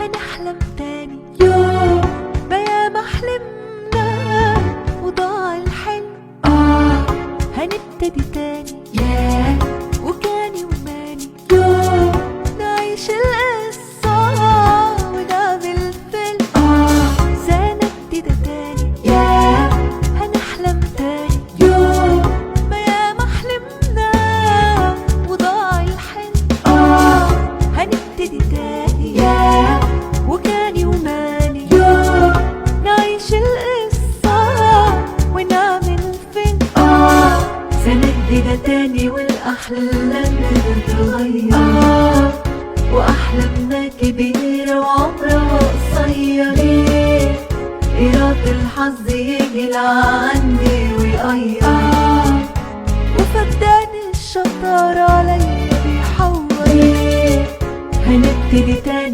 هنحلم تاني يوم ما ياما حلمنا وضاع الحلم. هنبتدي تاني وكاني وماني يوم نعيش القصة ونعمل فيلم. سنة جديدة تاني هنحلم تاني يوم ما ياما حلمنا وضاع الحلم. هنبتدي تاني وكاني وماني يوم نعيش القصة ونعمل فيلم. سنة جديدة تاني والأحلام بتتغير وأحلامنا كبيرة وعمرها قصير. إرادة الحظ يجي لعندي ويغير وفدان الشطارة عليا بيحور. هنبتدي تاني